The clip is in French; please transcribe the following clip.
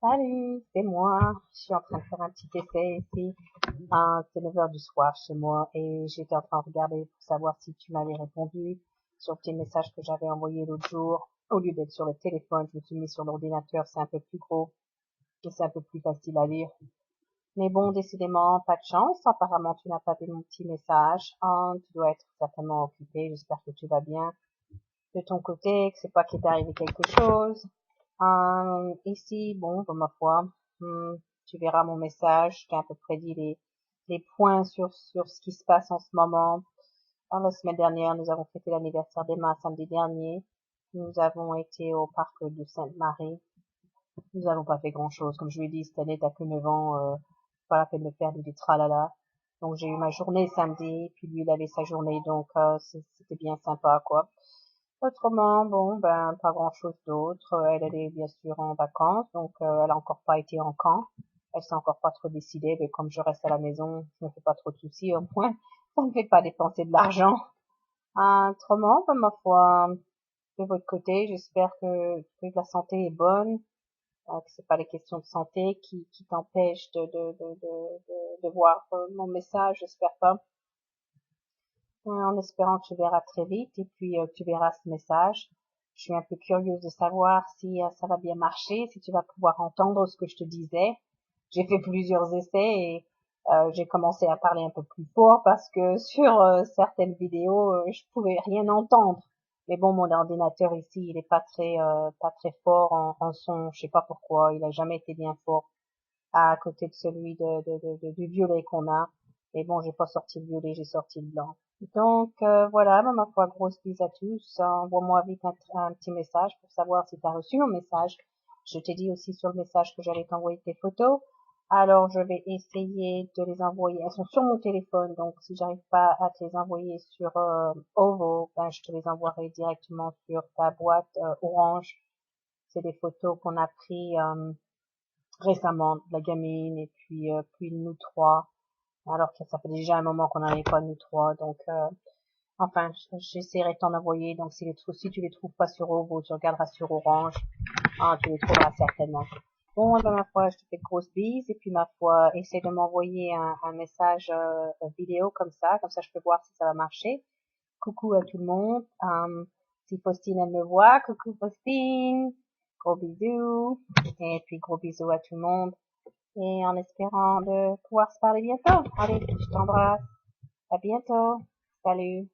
Salut, c'est moi. Je suis en train de faire un petit essai ici. C'est 9 heures du soir chez moi et j'étais en train de regarder pour savoir si tu m'avais répondu sur le petit message que j'avais envoyé l'autre jour. Au lieu d'être sur le téléphone, je me suis mis sur l'ordinateur, c'est un peu plus gros et c'est un peu plus facile à lire. Mais bon, décidément, pas de chance. Apparemment, tu n'as pas vu mon petit message. Tu dois être certainement occupé. J'espère que tu vas bien de ton côté, que c'est pas qu'il t'est arrivé quelque chose. Ici, bon, pour ma foi, tu verras mon message. Je t'ai à peu près dit les points sur ce qui se passe en ce moment. La semaine dernière, nous avons fêté l'anniversaire d'Emma samedi dernier. Nous avons été au parc de Sainte-Marie. Nous n'avons pas fait grand-chose. Comme je lui ai dit, cette année, t'as que 9 ans, pas la peine de faire du tralala. Donc j'ai eu ma journée samedi, puis lui, il avait sa journée, donc c'était bien sympa, quoi. Autrement, bon, ben, pas grand-chose d'autre. Elle est bien sûr en vacances, donc elle a encore pas été en camp. Elle s'est encore pas trop décidée, mais comme je reste à la maison, je me fais pas trop de soucis, au moins, ça ne fait pas dépenser de l'argent. Autrement, ben, ma foi, de votre côté, j'espère que la santé est bonne, que c'est pas les questions de santé qui t'empêchent de voir mon message, j'espère pas. En espérant que tu verras très vite et puis tu verras ce message. Je suis un peu curieuse de savoir si ça va bien marcher, si tu vas pouvoir entendre ce que je te disais. J'ai fait plusieurs essais et j'ai commencé à parler un peu plus fort parce que sur certaines vidéos, je pouvais rien entendre. Mais bon, mon ordinateur ici, il est pas très fort en son. Je sais pas pourquoi. Il a jamais été bien fort à côté de celui du violet qu'on a. Mais bon, j'ai pas sorti le violet, j'ai sorti le blanc. Donc voilà, ma foi, grosse bise à tous. Envoie-moi vite un petit message pour savoir si tu as reçu mon message. Je t'ai dit aussi sur le message que j'allais t'envoyer tes photos. Alors je vais essayer de les envoyer. Elles sont sur mon téléphone, donc si j'arrive pas à te les envoyer sur Ovo, ben je te les envoierai directement sur ta boîte Orange. C'est des photos qu'on a pris récemment, de la gamine et puis nous trois. Alors que ça fait déjà un moment qu'on n'en avait pas nous trois, donc enfin, j'essaierai de t'en envoyer. Donc si tu les trouves pas sur Ovo, tu regarderas sur Orange. Tu les trouveras certainement. Bon, ben, ma foi, je te fais de grosses bises. Et puis, ma foi, essaie de m'envoyer un message vidéo comme ça je peux voir si ça va marcher. Coucou à tout le monde. Si Faustine, elle me voit, coucou Faustine. Gros bisous. Et puis, gros bisous à tout le monde. Et en espérant de pouvoir se parler bientôt. Allez, je t'embrasse. À bientôt. Salut.